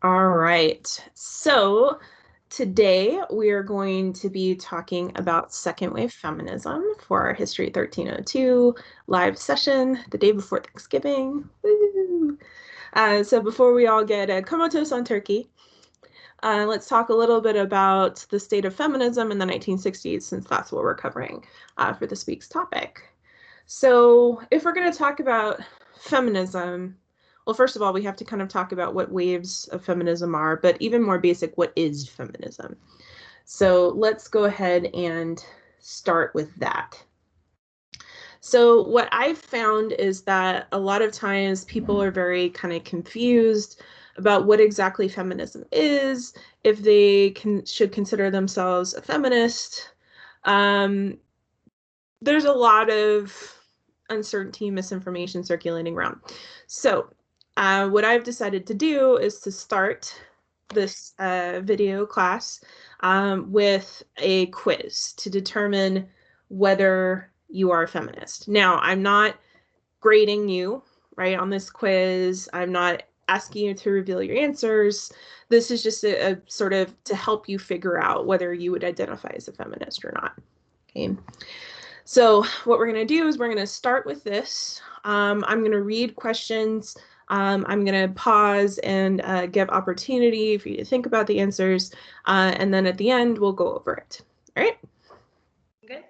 All right. So today we are going to be talking about second wave feminism for our History 1302 live session the day before Thanksgiving. Woo! So before we all get comatose on turkey, let's talk a little bit about the state of feminism in the 1960s, since that's what we're covering for this week's topic. So if we're going to talk about feminism, well, first of all, we have to kind of talk about what waves of feminism are, but even more basic, what is feminism? So let's go ahead and start with that. So what I've found is that a lot of times people are very kind of confused about what exactly feminism is, if they should consider themselves a feminist. There's a lot of uncertainty, misinformation circulating around. So what I've decided to do is to start this video class with a quiz to determine whether you are a feminist. Now, I'm not grading you, right, on this quiz. I'm not asking you to reveal your answers. This is just a sort of to help you figure out whether you would identify as a feminist or not. Okay. So what we're going to do is we're going to start with this. I'm going to read questions. I'm going to pause and give opportunity for you to think about the answers. And then at the end, we'll go over it. All right? Good.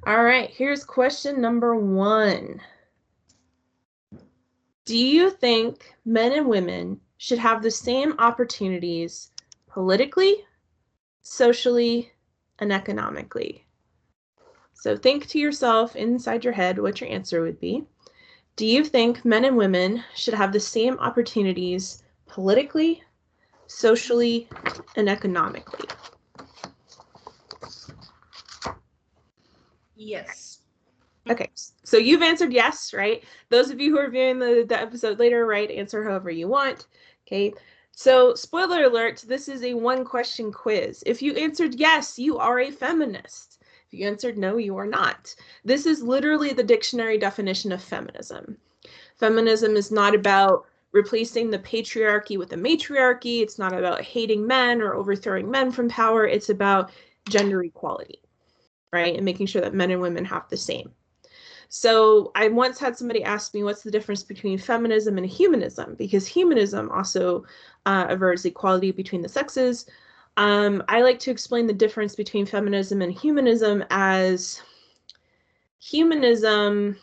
All right, here's question number 1. Do you think men and women should have the same opportunities politically, socially, and economically? So think to yourself inside your head what your answer would be. Do you think men and women should have the same opportunities politically, socially, and economically? Yes. Okay, so you've answered yes, right? Those of you who are viewing the episode later, right, answer however you want. Okay, so spoiler alert, this is a 1-question quiz. If you answered yes, you are a feminist. If you answered no, you are not. This is literally the dictionary definition of feminism. Feminism is not about replacing the patriarchy with the matriarchy. It's not about hating men or overthrowing men from power. It's about gender equality, right? And making sure that men and women have the same. So I once had somebody ask me, what's the difference between feminism and humanism? Because humanism also avers equality between the sexes. I like to explain the difference between feminism and humanism as humanism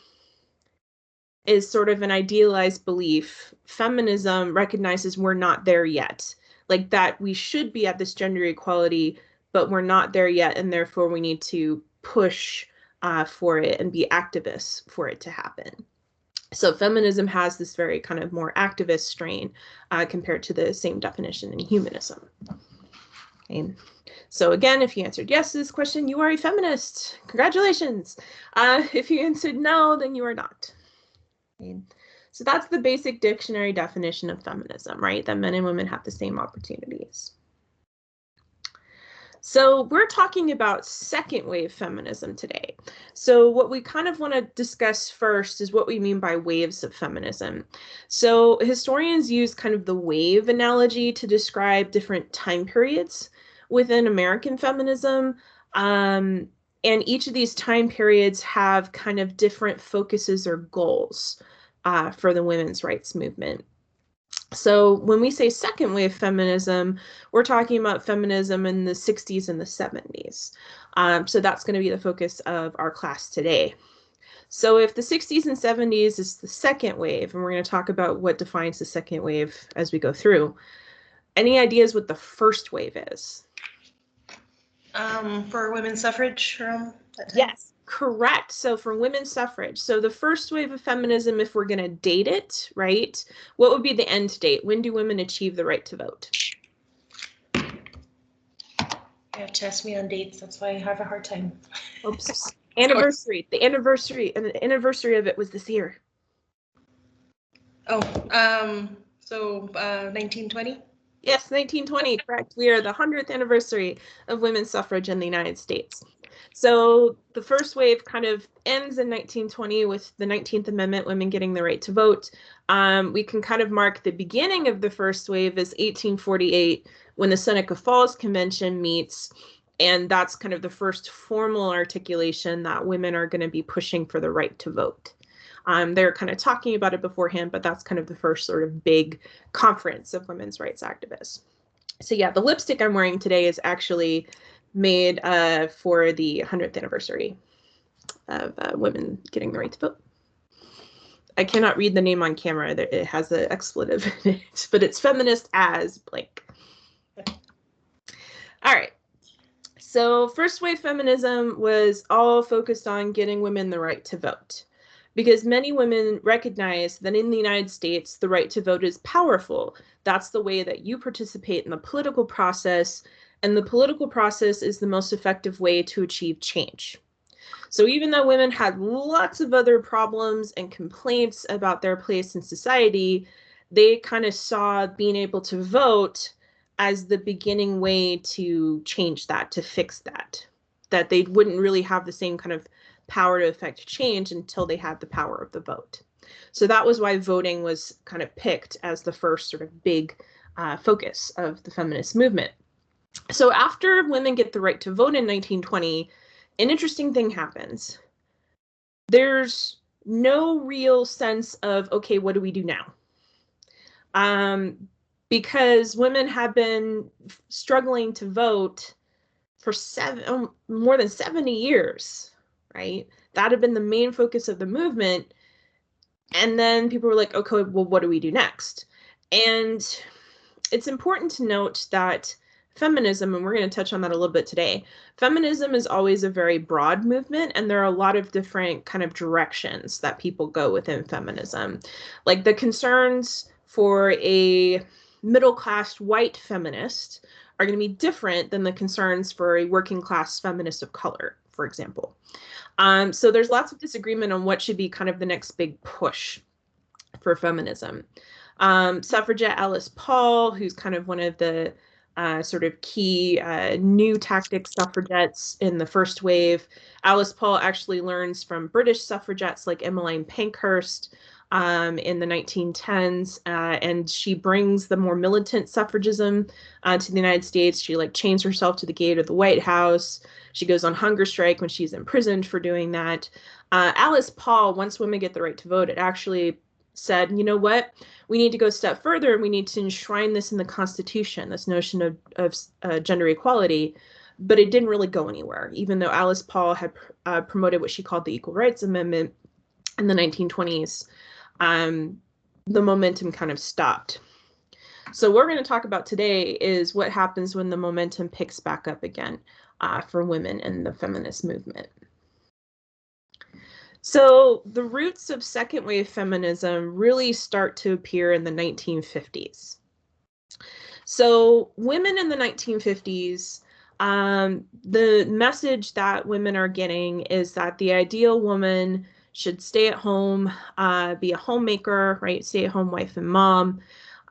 is sort of an idealized belief. Feminism recognizes we're not there yet, like that we should be at this gender equality, but we're not there yet, and therefore we need to push for it and be activists for it to happen. So feminism has this very kind of more activist strain compared to the same definition in humanism. Okay. So again, if you answered yes to this question, you are a feminist. Congratulations. If you answered no, then you are not. Okay. So that's the basic dictionary definition of feminism, right? That men and women have the same opportunities. So we're talking about second wave feminism today. So what we kind of want to discuss first is what we mean by waves of feminism. So historians use kind of the wave analogy to describe different time periods within American feminism. And each of these time periods have kind of different focuses or goals for the women's rights movement. So when we say second wave feminism, we're talking about feminism in the 60s and the 70s. So that's going to be the focus of our class today. So if the 60s and 70s is the second wave, and we're going to talk about what defines the second wave as we go through, any ideas what the first wave is? For women's suffrage around that time? Yes, correct. So for women's suffrage, so the first wave of feminism, if we're going to date it, right, what would be the end date? When do women achieve the right to vote? You have to ask me on dates. That's why I have a hard time. Oops. Anniversary. The anniversary of it was this year. Oh, so 1920? Yes, 1920, correct. We are the 100th anniversary of women's suffrage in the United States. So the first wave kind of ends in 1920 with the 19th Amendment, women getting the right to vote. We can kind of mark the beginning of the first wave as 1848 when the Seneca Falls Convention meets. And that's kind of the first formal articulation that women are going to be pushing for the right to vote. They're kind of talking about it beforehand, but that's kind of the first sort of big conference of women's rights activists. So yeah, the lipstick I'm wearing today is actually made for the 100th anniversary of women getting the right to vote. I cannot read the name on camera. It has an expletive in it, but it's feminist as blank. All right. So first wave feminism was all focused on getting women the right to vote, because many women recognize that in the United States, the right to vote is powerful. That's the way that you participate in the political process, and the political process is the most effective way to achieve change. So even though women had lots of other problems and complaints about their place in society, they kind of saw being able to vote as the beginning way to change that, to fix that, that they wouldn't really have the same kind of power to affect change until they had the power of the vote. So that was why voting was kind of picked as the first sort of big focus of the feminist movement. So after women get the right to vote in 1920, an interesting thing happens. There's no real sense of, okay, what do we do now? Because women have been struggling to vote for more than 70 years, right? That had been the main focus of the movement. And then people were like, okay, well, what do we do next? And it's important to note that feminism, and we're going to touch on that a little bit today, feminism is always a very broad movement, and there are a lot of different kind of directions that people go within feminism. Like the concerns for a middle-class white feminist are going to be different than the concerns for a working-class feminist of color, for example. So there's lots of disagreement on what should be kind of the next big push for feminism. Suffragette Alice Paul, who's kind of one of the sort of key new tactic suffragettes in the first wave. Alice Paul actually learns from British suffragettes like Emmeline Pankhurst in the 1910s, and she brings the more militant suffragism to the United States. She like chains herself to the gate of the White House. She goes on hunger strike when she's imprisoned for doing that. Alice Paul, once women get the right to vote, it actually said, you know what, we need to go a step further and we need to enshrine this in the Constitution, this notion of gender equality. But it didn't really go anywhere, even though Alice Paul had promoted what she called the Equal Rights Amendment in the 1920s. The momentum kind of stopped. So what we're going to talk about today is what happens when the momentum picks back up again for women in the feminist movement. So the roots of second wave feminism really start to appear in the 1950s. So women in the 1950s, the message that women are getting is that the ideal woman should stay at home, be a homemaker, right? Stay at home wife and mom,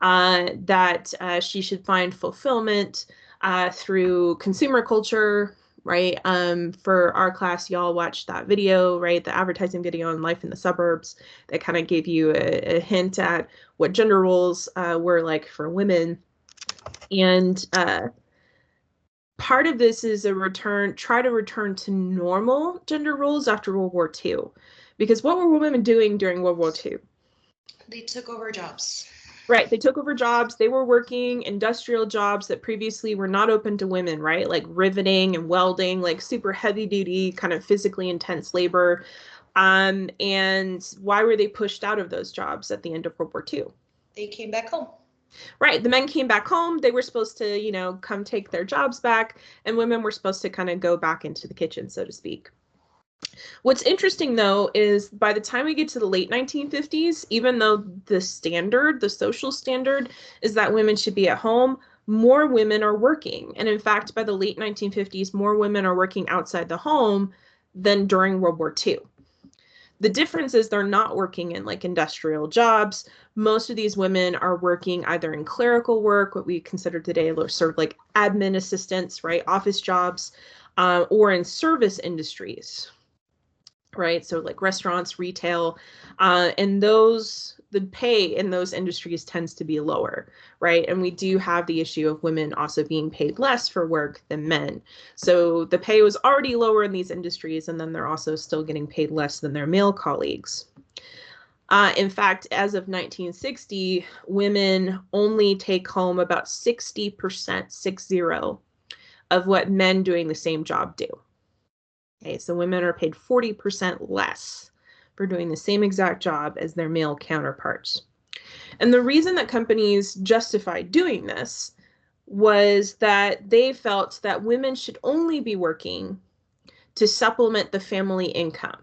that she should find fulfillment through consumer culture, right? For our class, y'all watched that video, right? The advertising video on life in the suburbs that kind of gave you a hint at what gender roles were like for women. And part of this is try to return to normal gender roles after World War II. Because what were women doing during World War II? They took over jobs. Right. They took over jobs. They were working industrial jobs that previously were not open to women, right? Like riveting and welding, like super heavy duty, kind of physically intense labor. And why were they pushed out of those jobs at the end of World War II? They came back home. Right. The men came back home. They were supposed to, come take their jobs back, and women were supposed to kind of go back into the kitchen, so to speak. What's interesting, though, is by the time we get to the late 1950s, even though the social standard is that women should be at home, more women are working. And in fact, by the late 1950s, more women are working outside the home than during World War II. The difference is they're not working in like industrial jobs. Most of these women are working either in clerical work, what we consider today sort of like admin assistants, right? Office jobs. or in service industries, right? So like restaurants, retail, and the pay in those industries tends to be lower, right? And we do have the issue of women also being paid less for work than men. So the pay was already lower in these industries, and then they're also still getting paid less than their male colleagues. In fact, as of 1960, women only take home about 60%, 60, of what men doing the same job do. Okay, so women are paid 40% less for doing the same exact job as their male counterparts. And the reason that companies justified doing this was that they felt that women should only be working to supplement the family income.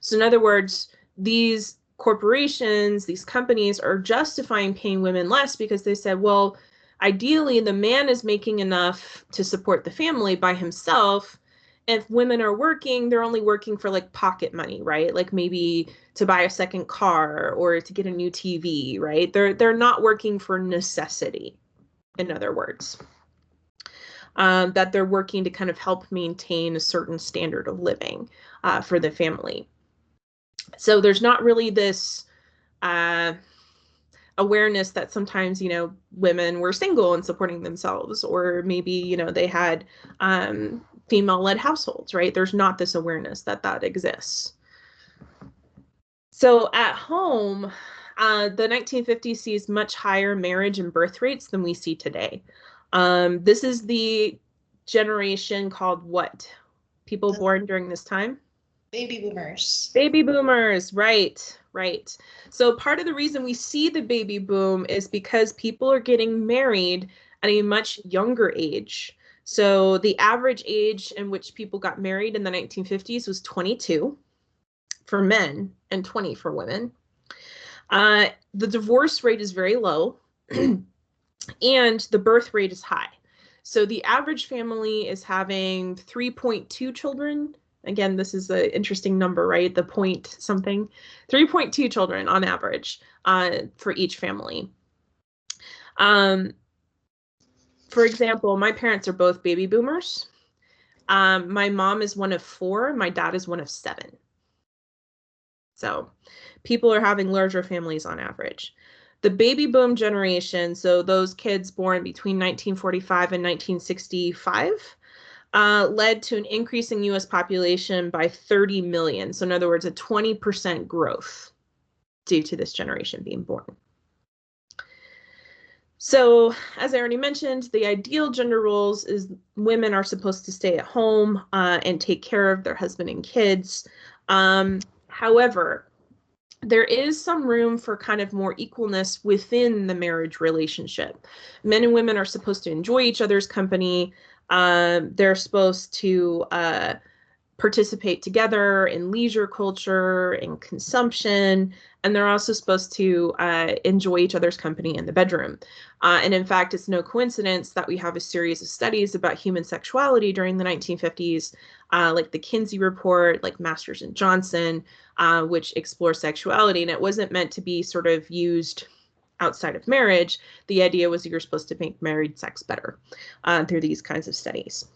So, in other words, these corporations, these companies are justifying paying women less because they said, well, ideally, the man is making enough to support the family by himself. If women are working, they're only working for like pocket money, right? Like maybe to buy a second car or to get a new TV, right? They're not working for necessity, in other words. That they're working to kind of help maintain a certain standard of living for the family. So there's not really this uh, awareness that sometimes, women were single and supporting themselves, or maybe, they had female-led households, right? There's not this awareness that that exists. So at home, the 1950s sees much higher marriage and birth rates than we see today. This is the generation called what? People The born during this time? baby boomers. Baby boomers, right, right. So part of the reason we see the baby boom is because people are getting married at a much younger age. So the average age in which people got married in the 1950s was 22 for men and 20 for women. The divorce rate is very low and the birth rate is high. So the average family is having 3.2 children. Again, this is an interesting number, right? The point something. 3.2 children on average for each family. For example, my parents are both baby boomers. My mom is one of 4. My dad is one of 7. So people are having larger families on average. The baby boom generation, so those kids born between 1945 and 1965, led to an increase in US population by 30 million. So in other words, a 20% growth due to this generation being born. So as I already mentioned, the ideal gender roles is women are supposed to stay at home and take care of their husband and kids. However, there is some room for kind of more equalness within the marriage relationship. Men and women are supposed to enjoy each other's company. They're supposed to participate together in leisure culture and consumption, and they're also supposed to enjoy each other's company in the bedroom. And in fact, it's no coincidence that we have a series of studies about human sexuality during the 1950s, like the Kinsey Report, like Masters and Johnson, which explore sexuality. And it wasn't meant to be sort of used outside of marriage. The idea was you're supposed to make married sex better through these kinds of studies.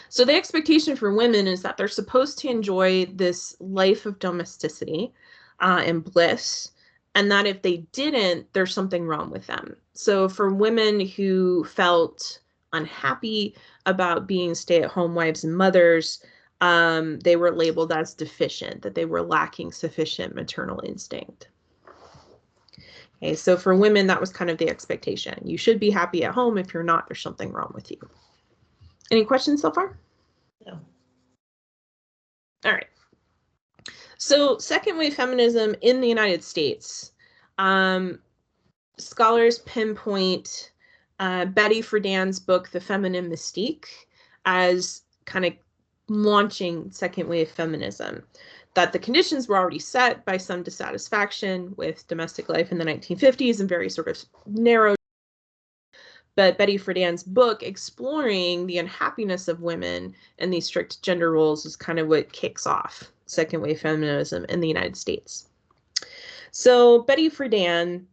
So the expectation for women is that they're supposed to enjoy this life of domesticity and bliss, and that if they didn't, there's something wrong with them. So for women who felt unhappy about being stay-at-home wives and mothers, they were labeled as deficient, that they were lacking sufficient maternal instinct. Okay, so for women, that was kind of the expectation. You should be happy at home. If you're not, there's something wrong with you. Any questions so far? No. All right. So second wave feminism in the United States, scholars pinpoint Betty Friedan's book, The Feminine Mystique, as kind of launching second wave feminism. That the conditions were already set by some dissatisfaction with domestic life in the 1950s and very sort of narrow. But Betty Friedan's book exploring the unhappiness of women and these strict gender roles is kind of what kicks off second wave feminism in the United States. So Betty Friedan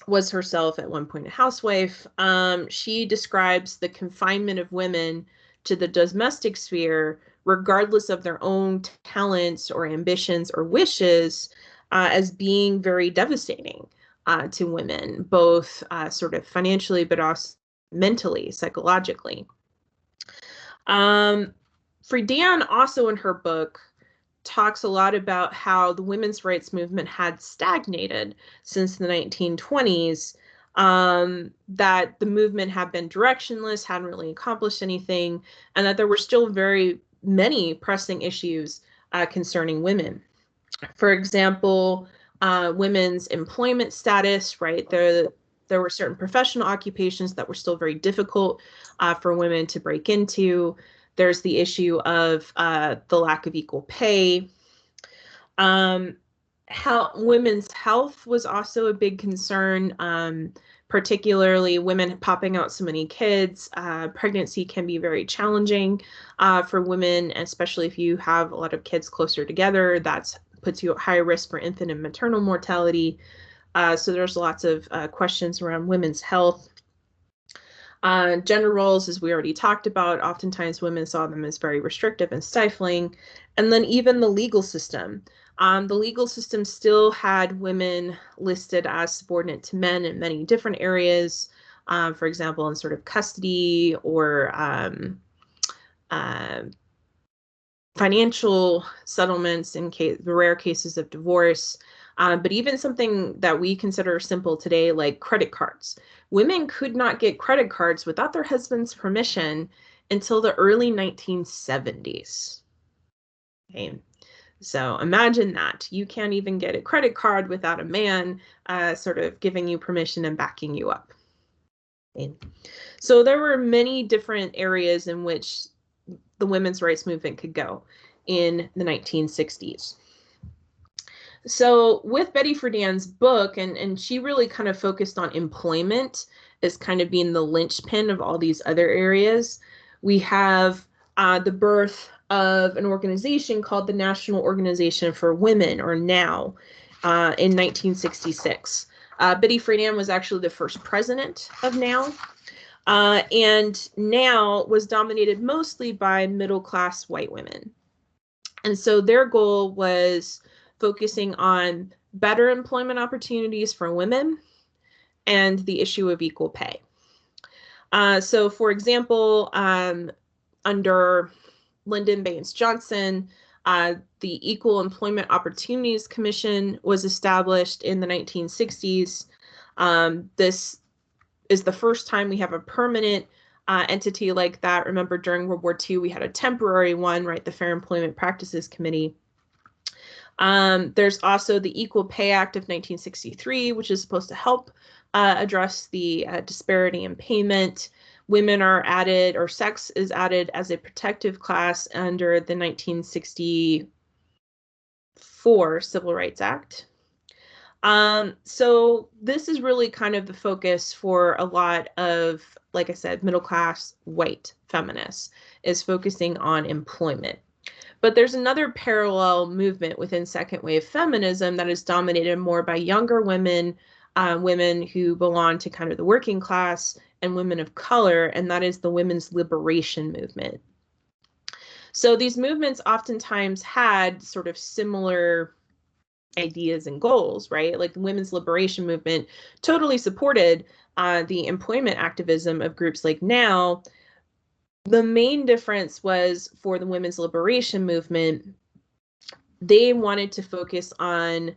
was herself at one point a housewife. She describes the confinement of women to the domestic sphere, regardless of their own talents or ambitions or wishes, as being very devastating to women, both sort of financially, but also mentally, psychologically. Friedan also in her book talks a lot about how the women's rights movement had stagnated since the 1920s, that the movement had been directionless, hadn't really accomplished anything, and that there were still very many pressing issues concerning women. For example, women's employment status, right? There were certain professional occupations that were still very difficult for women to break into. There's the issue of the lack of equal pay. How women's health was also a big concern, particularly women popping out so many kids. Pregnancy can be very challenging for women, especially if you have a lot of kids closer together. That puts you at higher risk for infant and maternal mortality. So there's lots of questions around women's health. Gender roles, as we already talked about, oftentimes women saw them as very restrictive and stifling. And then even the legal system. The legal system still had women listed as subordinate to men in many different areas, for example, in sort of custody or uh, financial settlements in the rare cases of divorce. But even something that we consider simple today, like credit cards. Women could not get credit cards without their husband's permission until the early 1970s. Okay. So imagine that. You can't even get a credit card without a man sort of giving you permission and backing you up. Okay. So there were many different areas in which the women's rights movement could go in the 1960s. So with Betty Friedan's book, and she really kind of focused on employment as kind of being the linchpin of all these other areas. We have the birth of an organization called the National Organization for Women, or NOW, in 1966. Betty Friedan was actually the first president of NOW. And NOW was dominated mostly by middle-class white women. And so their goal was focusing on better employment opportunities for women and the issue of equal pay. So, for example, under Lyndon Baines Johnson, the Equal Employment Opportunities Commission was established in the 1960s. This is the first time we have a permanent entity like that. Remember, during World War II, we had a temporary one, right? The Fair Employment Practices Committee. There's also the Equal Pay Act of 1963, which is supposed to help address the disparity in payment. Women are added, or sex is added as a protective class under the 1964 Civil Rights Act. So this is really kind of the focus for a lot of, like I said, middle class white feminists, is focusing on employment. But there's another parallel movement within second wave feminism that is dominated more by younger women, women who belong to kind of the working class, and women of color, and that is the women's liberation movement. So these movements oftentimes had sort of similar ideas and goals, right? Like the women's liberation movement totally supported the employment activism of groups like NOW. The main difference was for the women's liberation movement, they wanted to focus on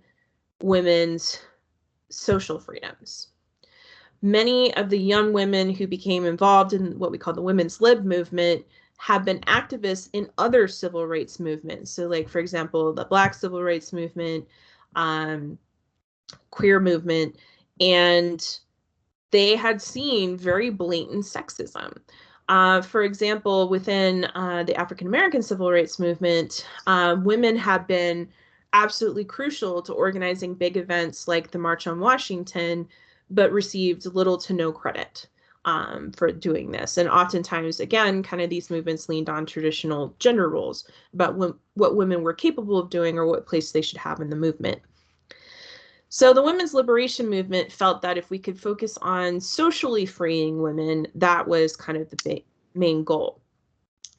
women's social freedoms. Many of the young women who became involved in what we call the women's lib movement have been activists in other civil rights movements. So, like, for example, the Black civil rights movement, queer movement, and they had seen very blatant sexism. For example, within the African American civil rights movement, women have been absolutely crucial to organizing big events like the March on Washington, but received little to no credit for doing this. And oftentimes, again, kind of these movements leaned on traditional gender roles about what women were capable of doing or what place they should have in the movement. So the women's liberation movement felt that if we could focus on socially freeing women, that was kind of the main goal.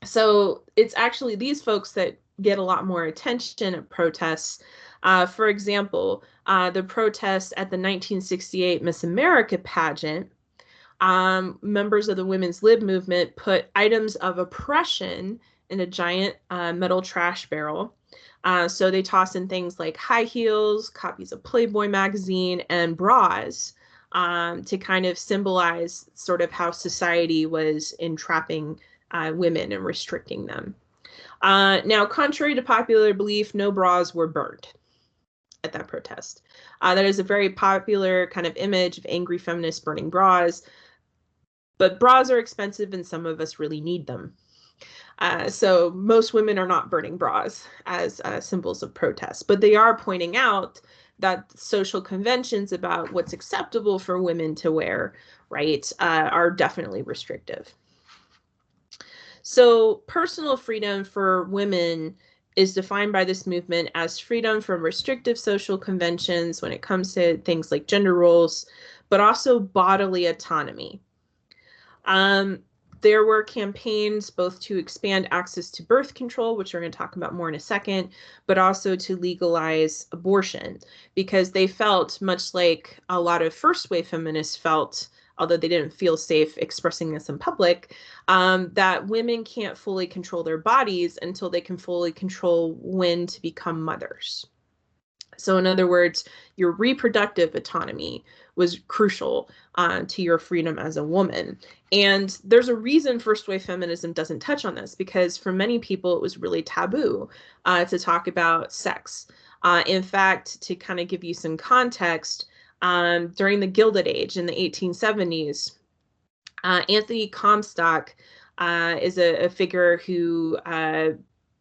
So it's actually these folks that get a lot more attention at protests. For example, the protests at the 1968 Miss America pageant, members of the women's lib movement put items of oppression in a giant metal trash barrel. So they toss in things like high heels, copies of Playboy magazine, and bras to kind of symbolize sort of how society was entrapping women and restricting them. Now, contrary to popular belief, no bras were burned at that protest. That is a very popular kind of image of angry feminists burning bras, but bras are expensive and some of us really need them. So most women are not burning bras as symbols of protest, but they are pointing out that social conventions about what's acceptable for women to wear, right, are definitely restrictive. So personal freedom for women is defined by this movement as freedom from restrictive social conventions when it comes to things like gender roles, but also bodily autonomy. Um, there were campaigns both to expand access to birth control, which we're going to talk about more in a second, but also to legalize abortion because they felt, much like a lot of first wave feminists felt, although they didn't feel safe expressing this in public, that women can't fully control their bodies until they can fully control when to become mothers. So, in other words, your reproductive autonomy was crucial to your freedom as a woman. And there's a reason first wave feminism doesn't touch on this because for many people it was really taboo to talk about sex. In fact, to kind of give you some context, during the Gilded Age in the 1870s, Anthony Comstock is a figure who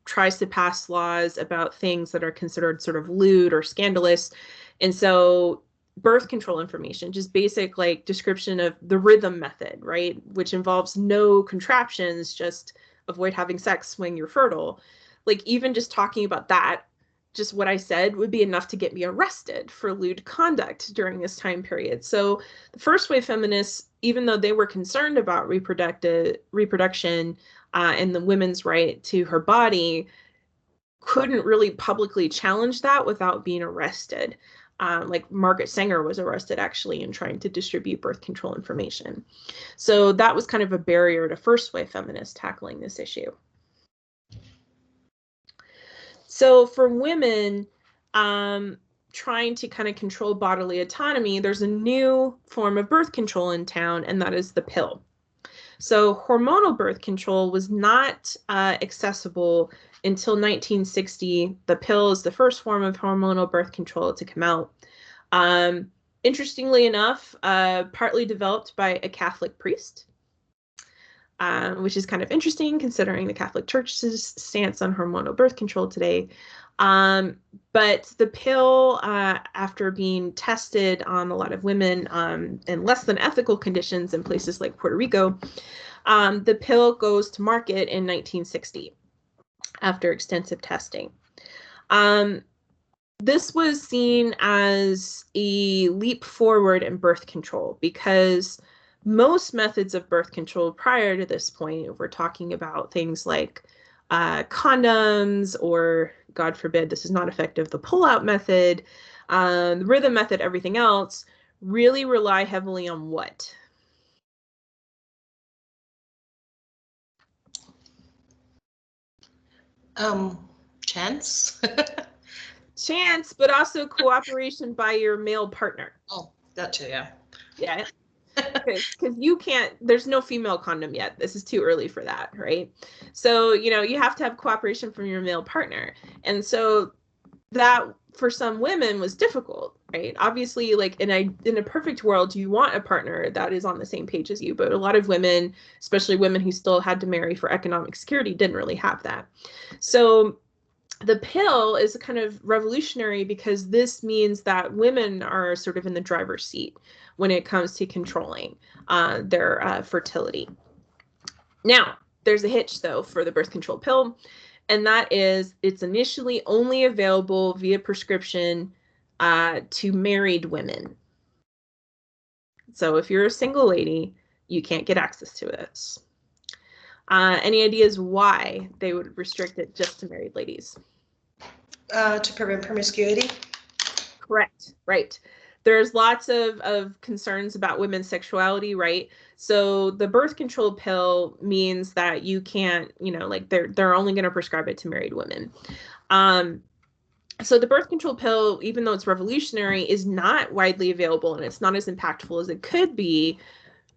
tries to pass laws about things that are considered sort of lewd or scandalous. And so birth control information, just basic like description of the rhythm method, right? Which involves no contraptions, just avoid having sex when you're fertile. Like even just talking about that, just what I said would be enough to get me arrested for lewd conduct during this time period. So the first wave feminists, even though they were concerned about reproduction and the women's right to her body, couldn't really publicly challenge that without being arrested. Like Margaret Sanger was arrested actually in trying to distribute birth control information. So that was kind of a barrier to first wave feminists tackling this issue. So for women, trying to kind of control bodily autonomy, there's a new form of birth control in town, and that is the pill. So hormonal birth control was not accessible until 1960. The pill is the first form of hormonal birth control to come out. Interestingly enough, partly developed by a Catholic priest, which is kind of interesting considering the Catholic Church's stance on hormonal birth control today. But the pill, after being tested on a lot of women in less than ethical conditions in places like Puerto Rico, the pill goes to market in 1960 after extensive testing. This was seen as a leap forward in birth control because most methods of birth control prior to this point, if we're talking about things like condoms or, God forbid, this is not effective, the pull-out method, the rhythm method, everything else, really rely heavily on what? Chance? Chance, but also cooperation by your male partner. Oh, that too, yeah. Yeah. Because you can't, there's no female condom yet. This is too early for that, right? So, you have to have cooperation from your male partner. And so that for some women was difficult, right? Obviously, like in a perfect world, you want a partner that is on the same page as you, but a lot of women, especially women who still had to marry for economic security, didn't really have that. So the pill is kind of revolutionary because this means that women are sort of in the driver's seat when it comes to controlling their fertility. Now, there's a hitch, though, for the birth control pill, and that is it's initially only available via prescription to married women. So if you're a single lady, you can't get access to this. Any ideas why they would restrict it just to married ladies? To prevent promiscuity. Correct. Right. There's lots of concerns about women's sexuality, right? So the birth control pill means that you can't, like they're only going to prescribe it to married women. Um, so the birth control pill, even though it's revolutionary, is not widely available and it's not as impactful as it could be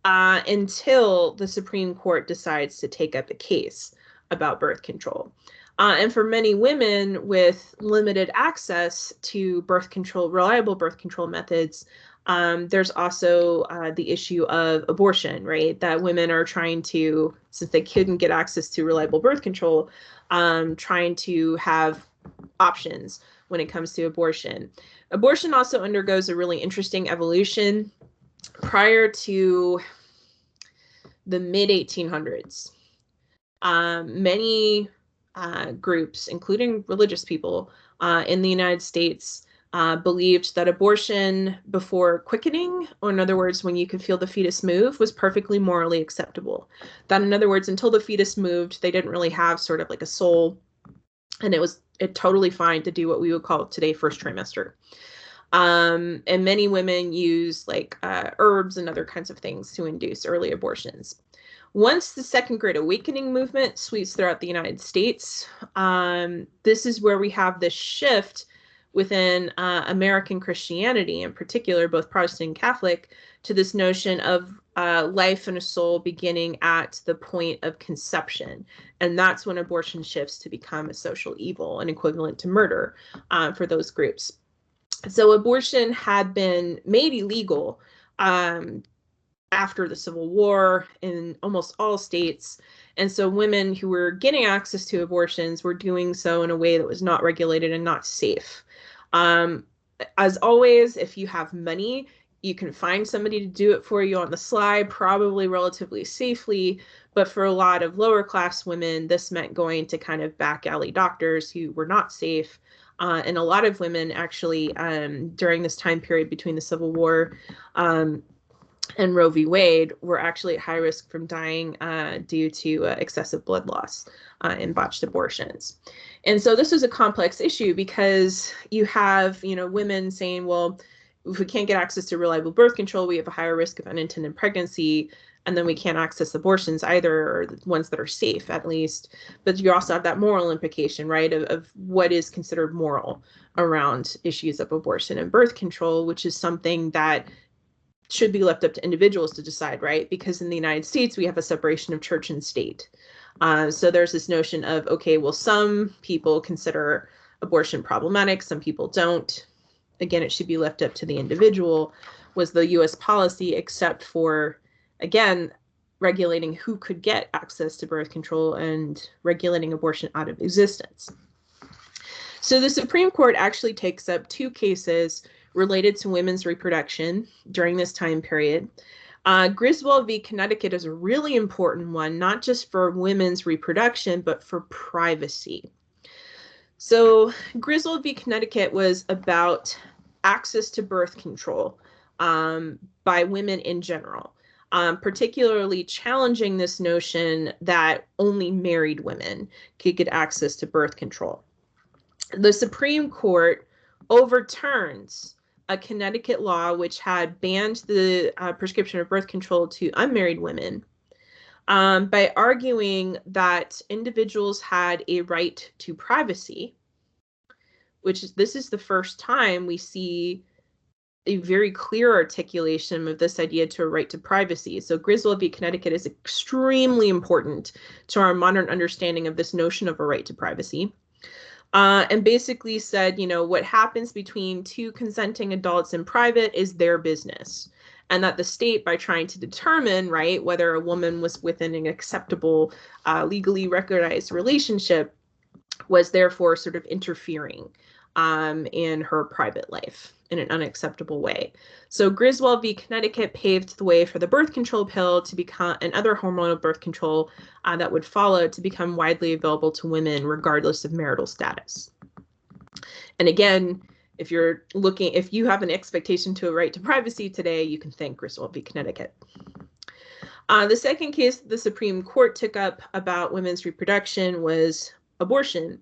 until the Supreme Court decides to take up a case about birth control. And for many women with limited access to birth control, reliable birth control methods, there's also the issue of abortion, right? That women are trying to, since they couldn't get access to reliable birth control, trying to have options when it comes to abortion. Abortion also undergoes a really interesting evolution. Prior to the mid 1800s, many groups, including religious people in the United States, believed that abortion before quickening, or in other words, when you could feel the fetus move, was perfectly morally acceptable. That, in other words, until the fetus moved, they didn't really have sort of like a soul, and it totally fine to do what we would call today first trimester. And many women use like herbs and other kinds of things to induce early abortions. Once the Second Great Awakening movement sweeps throughout the United States, this is where we have this shift within American Christianity, in particular, both Protestant and Catholic, to this notion of life and a soul beginning at the point of conception. And that's when abortion shifts to become a social evil and equivalent to murder for those groups. So abortion had been made illegal after the Civil War in almost all states. And so women who were getting access to abortions were doing so in a way that was not regulated and not safe. Um, as always, if you have money, you can find somebody to do it for you on the sly, probably relatively safely. But for a lot of lower class women, this meant going to kind of back alley doctors who were not safe. And a lot of women actually, during this time period between the Civil War and Roe v. Wade, were actually at high risk from dying due to excessive blood loss and botched abortions. And so this is a complex issue because you have, women saying, well, if we can't get access to reliable birth control, we have a higher risk of unintended pregnancy, and then we can't access abortions either, or the ones that are safe at least. But you also have that moral implication, right, of what is considered moral around issues of abortion and birth control, which is something that should be left up to individuals to decide, right? Because in the United States, we have a separation of church and state. So there's this notion of, okay, well, some people consider abortion problematic, some people don't. Again, it should be left up to the individual, was the US policy, except for, again, regulating who could get access to birth control and regulating abortion out of existence. So the Supreme Court actually takes up two cases related to women's reproduction during this time period. Griswold v. Connecticut is a really important one, not just for women's reproduction, but for privacy. So Griswold v. Connecticut was about access to birth control by women in general, particularly challenging this notion that only married women could get access to birth control. The Supreme Court overturns a Connecticut law which had banned the prescription of birth control to unmarried women by arguing that individuals had a right to privacy, this is the first time we see a very clear articulation of this idea to a right to privacy. So Griswold v. Connecticut is extremely important to our modern understanding of this notion of a right to privacy. And basically said, what happens between two consenting adults in private is their business. And that the state, by trying to determine, right, whether a woman was within an acceptable, legally recognized relationship, was therefore sort of interfering in her private life in an unacceptable way. So Griswold v. Connecticut paved the way for the birth control pill to become, and other hormonal birth control that would follow, to become widely available to women regardless of marital status. And again, if you have an expectation to a right to privacy today, you can thank Griswold v. Connecticut. The second case the Supreme Court took up about women's reproduction was abortion.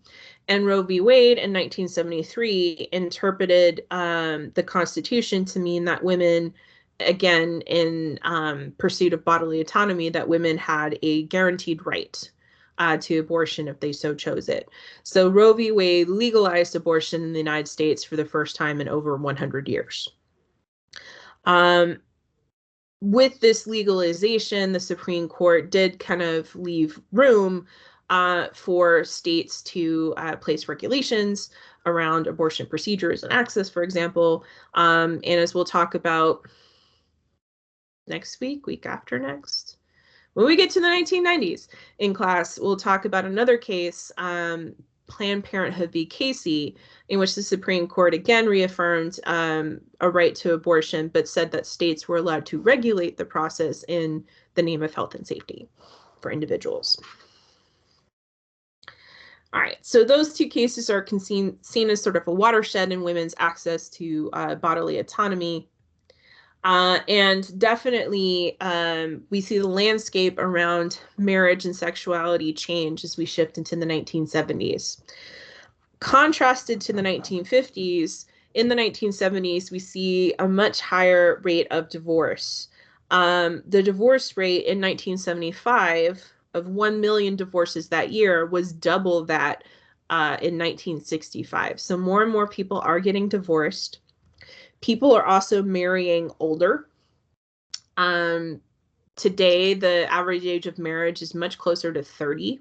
And Roe v. Wade in 1973 interpreted the Constitution to mean that women, again, in pursuit of bodily autonomy, that women had a guaranteed right to abortion if they so chose it. So Roe v. Wade legalized abortion in the United States for the first time in over 100 years. With this legalization, the Supreme Court did kind of leave room for states to place regulations around abortion procedures and access, for example. And as we'll talk about next week after next, when we get to the 1990s in class, we'll talk about another case, Planned Parenthood v. Casey, in which the Supreme Court again reaffirmed a right to abortion, but said that states were allowed to regulate the process in the name of health and safety for individuals. All right, so those two cases are seen as sort of a watershed in women's access to bodily autonomy. And definitely, we see the landscape around marriage and sexuality change as we shift into the 1970s. Contrasted to the 1950s, in the 1970s, we see a much higher rate of divorce. The divorce rate in 1975 of 1 million divorces that year was double that in 1965. So more and more people are getting divorced. People are also marrying older. Today, the average age of marriage is much closer to 30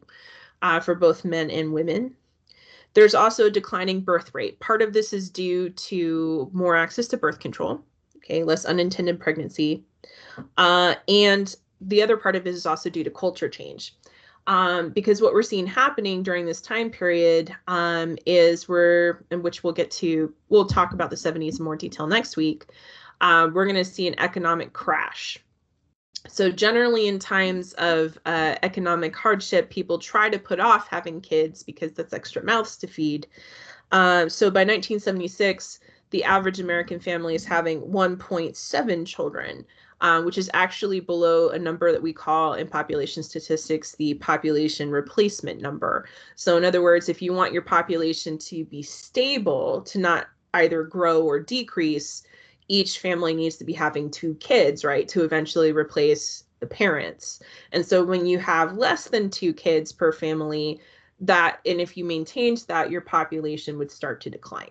for both men and women. There's also a declining birth rate. Part of this is due to more access to birth control, okay, less unintended pregnancy. And the other part of it is also due to culture change. Because what we're seeing happening during this time period is we'll talk about the 70s in more detail next week. We're going to see an economic crash. So generally in times of economic hardship, people try to put off having kids because that's extra mouths to feed. So by 1976, the average American family is having 1.7 children, which is actually below a number that we call in population statistics the population replacement number. So in other words, if you want your population to be stable, to not either grow or decrease, each family needs to be having 2 kids, right, to eventually replace the parents. And so when you have less than 2 kids per family, and if you maintained that, your population would start to decline.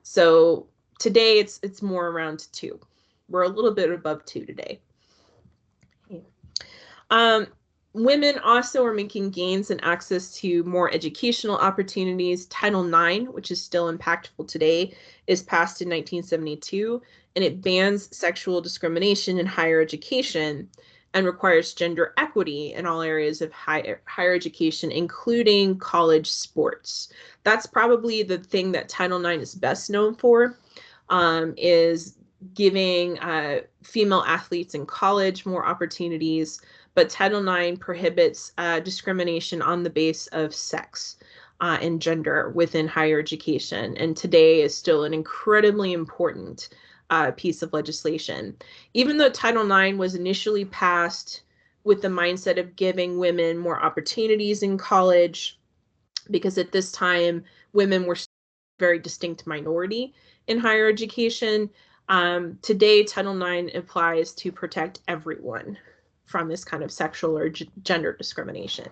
So today it's more around 2. We're a little bit above 2 today. Women also are making gains in access to more educational opportunities. Title IX, which is still impactful today, is passed in 1972, and it bans sexual discrimination in higher education and requires gender equity in all areas of higher education, including college sports. That's probably the thing that Title IX is best known for, is giving female athletes in college more opportunities. But Title IX prohibits discrimination on the base of sex and gender within higher education, and today is still an incredibly important piece of legislation. Even though Title IX was initially passed with the mindset of giving women more opportunities in college, because at this time women were a very distinct minority in higher education, today Title IX applies to protect everyone from this kind of sexual or gender discrimination.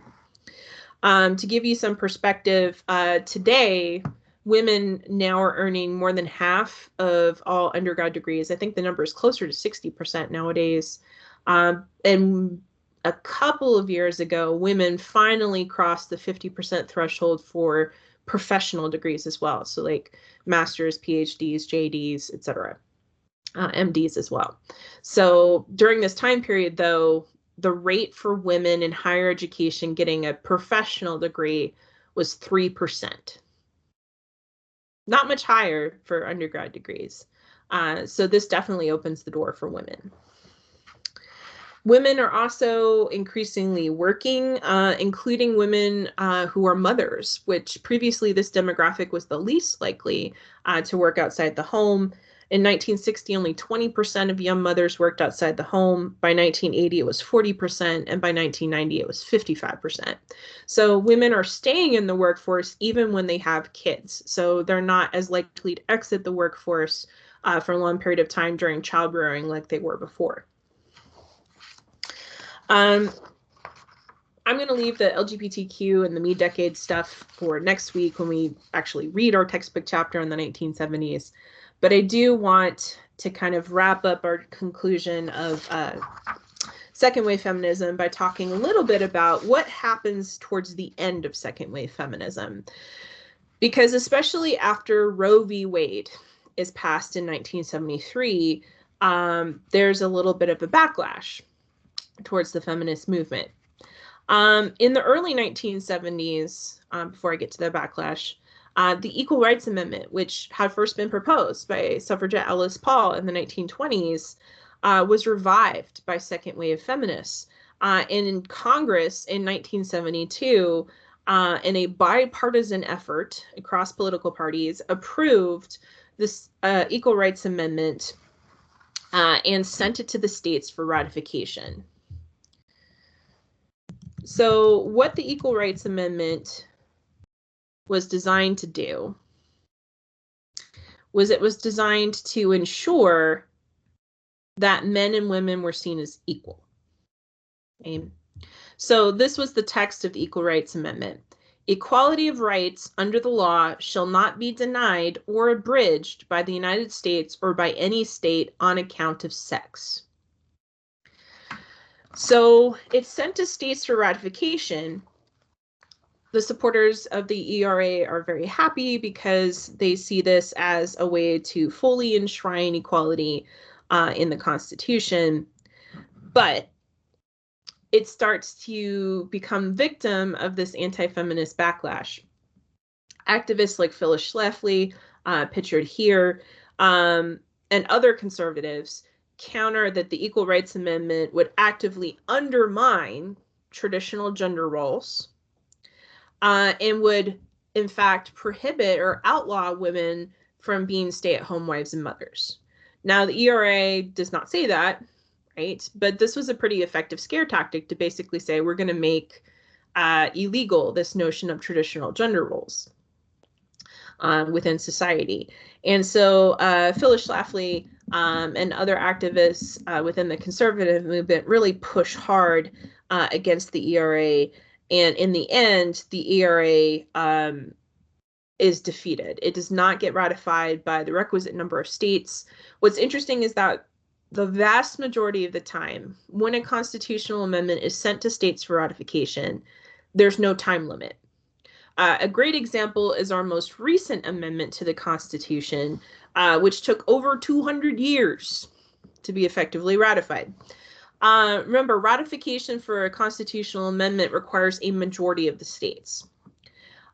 To give you some perspective, today, women now are earning more than half of all undergrad degrees. I think the number is closer to 60% nowadays. And a couple of years ago, women finally crossed the 50% threshold for professional degrees as well. So like masters, PhDs, JDs, etc. MDs as well. So during this time period, though, the rate for women in higher education getting a professional degree was 3%. Not much higher for undergrad degrees. So this definitely opens the door for women. Women are also increasingly working, including women who are mothers, which previously this demographic was the least likely to work outside the home. In 1960, only 20% of young mothers worked outside the home. By 1980, it was 40%, and by 1990, it was 55%. So women are staying in the workforce even when they have kids. So they're not as likely to exit the workforce for a long period of time during childbearing like they were before. I'm going to leave the LGBTQ and the me decade stuff for next week when we actually read our textbook chapter in the 1970s. But I do want to kind of wrap up our conclusion of second wave feminism by talking a little bit about what happens towards the end of second wave feminism. Because especially after Roe v. Wade is passed in 1973, there's a little bit of a backlash towards the feminist movement. In the early 1970s, before I get to the backlash, the Equal Rights Amendment, which had first been proposed by suffragette Alice Paul in the 1920s, was revived by second wave feminists. And in Congress in 1972, in a bipartisan effort across political parties, approved this Equal Rights Amendment and sent it to the states for ratification. So what the Equal Rights Amendment was designed to do was it was designed to ensure that men and women were seen as equal. Okay? So this was the text of the Equal Rights Amendment. Equality of rights under the law shall not be denied or abridged by the United States or by any state on account of sex. So it's sent to states for ratification. The supporters of the ERA are very happy because they see this as a way to fully enshrine equality in the Constitution. But it starts to become victim of this anti-feminist backlash. Activists like Phyllis Schlafly, pictured here, and other conservatives counter that the Equal Rights Amendment would actively undermine traditional gender roles and would, in fact, prohibit or outlaw women from being stay-at-home wives and mothers. Now, the ERA does not say that, right? But this was a pretty effective scare tactic to basically say we're going to make illegal this notion of traditional gender roles within society. And so Phyllis Schlafly and other activists within the conservative movement really push hard against the ERA. And in the end, the ERA is defeated. It does not get ratified by the requisite number of states. What's interesting is that the vast majority of the time, when a constitutional amendment is sent to states for ratification, there's no time limit. A great example is our most recent amendment to the Constitution, which took over 200 years to be effectively ratified. Remember, ratification for a constitutional amendment requires a majority of the states.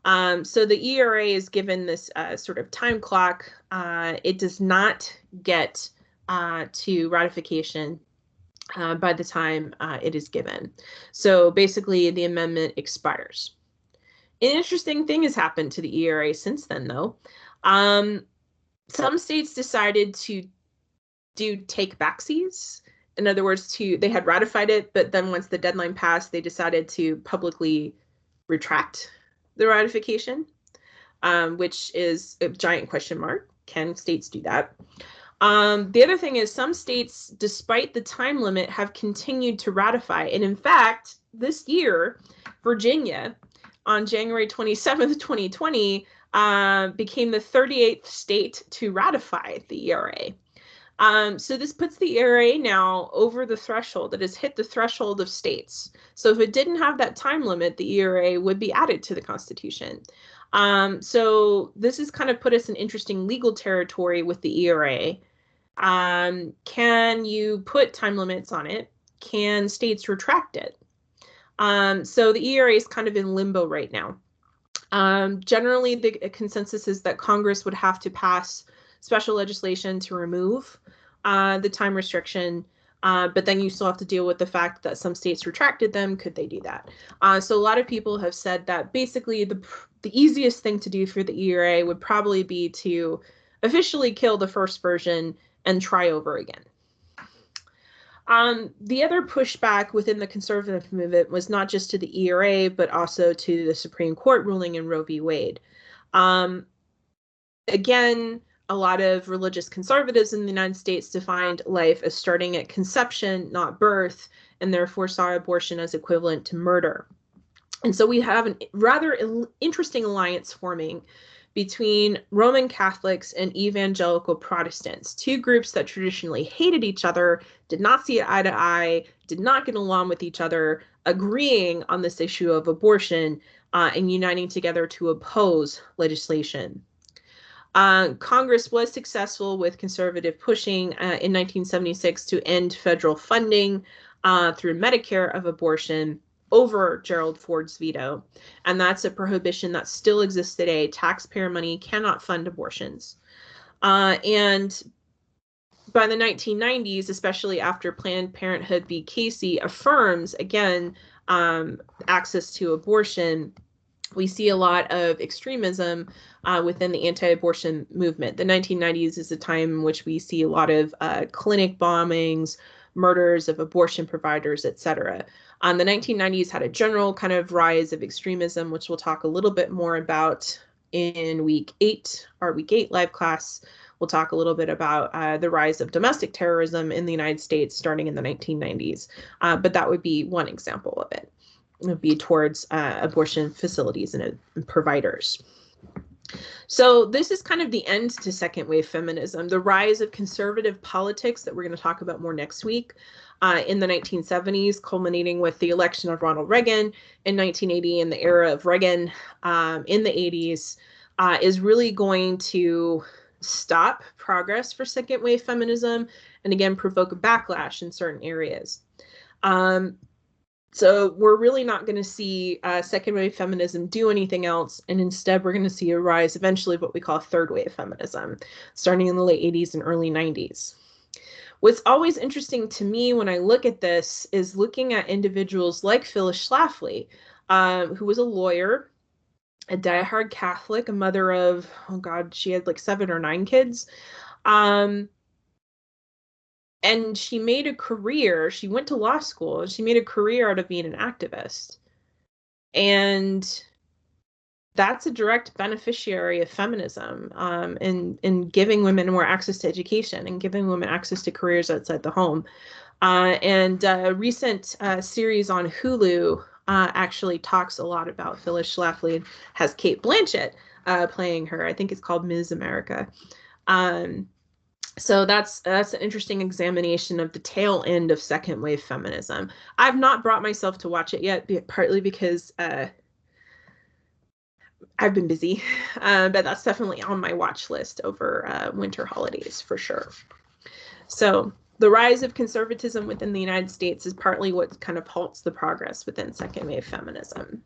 So the ERA is given this sort of time clock. It does not get to ratification by the time it is given. So basically, the amendment expires. An interesting thing has happened to the ERA since then, though. Some states decided to do take backsies. In other words, they had ratified it, but then once the deadline passed, they decided to publicly retract the ratification, which is a giant question mark. Can states do that? The other thing is some states, despite the time limit, have continued to ratify. And in fact, this year, Virginia, on January 27th, 2020, became the 38th state to ratify the ERA. So this puts the ERA now over the threshold. It has hit the threshold of states. So if it didn't have that time limit, the ERA would be added to the Constitution. So this has kind of put us in interesting legal territory with the ERA. Can you put time limits on it? Can states retract it? So the ERA is kind of in limbo right now. Generally, the consensus is that Congress would have to pass special legislation to remove the time restriction, but then you still have to deal with the fact that some states retracted them. Could they do that? So a lot of people have said that basically the easiest thing to do for the ERA would probably be to officially kill the first version and try over again. The other pushback within the conservative movement was not just to the ERA, but also to the Supreme Court ruling in Roe v. Wade. Again, a lot of religious conservatives in the United States defined life as starting at conception, not birth, and therefore saw abortion as equivalent to murder. And so we have a rather interesting alliance forming between Roman Catholics and evangelical Protestants, two groups that traditionally hated each other, did not see eye to eye, did not get along with each other, agreeing on this issue of abortion and uniting together to oppose legislation. Congress was successful with conservative pushing in 1976 to end federal funding through Medicare of abortion over Gerald Ford's veto. And that's a prohibition that still exists today. Taxpayer money cannot fund abortions. And by the 1990s, especially after Planned Parenthood v. Casey affirms, again, access to abortion, we see a lot of extremism within the anti-abortion movement. The 1990s is a time in which we see a lot of clinic bombings, murders of abortion providers, etc. The 1990s had a general kind of rise of extremism, which we'll talk a little bit more about in our week 8 live class. We'll talk a little bit about the rise of domestic terrorism in the United States starting in the 1990s. But that would be one example of it. It would be towards abortion facilities and providers. So this is kind of the end to second wave feminism, the rise of conservative politics that we're going to talk about more next week in the 1970s, culminating with the election of Ronald Reagan in 1980 and the era of Reagan in the 80s is really going to stop progress for second wave feminism and again provoke a backlash in certain areas. So we're really not going to see second wave feminism do anything else, and instead we're going to see a rise eventually of what we call third wave feminism, starting in the late 80s and early 90s. What's always interesting to me when I look at this is looking at individuals like Phyllis Schlafly, who was a lawyer, a diehard Catholic, a mother of, oh God, she had like 7 or 9 kids. And she made a career, she went to law school, and she made a career out of being an activist. And that's a direct beneficiary of feminism in giving women more access to education and giving women access to careers outside the home. And a recent series on Hulu actually talks a lot about Phyllis Schlafly and has Cate Blanchett playing her. I think it's called Ms. America. So that's an interesting examination of the tail end of second wave feminism. I've not brought myself to watch it yet, partly because I've been busy, but that's definitely on my watch list over winter holidays for sure. So the rise of conservatism within the United States is partly what kind of halts the progress within second wave feminism.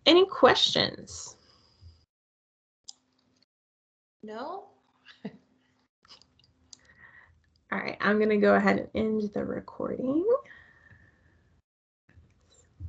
Any questions? No? All right, I'm going to go ahead and end the recording.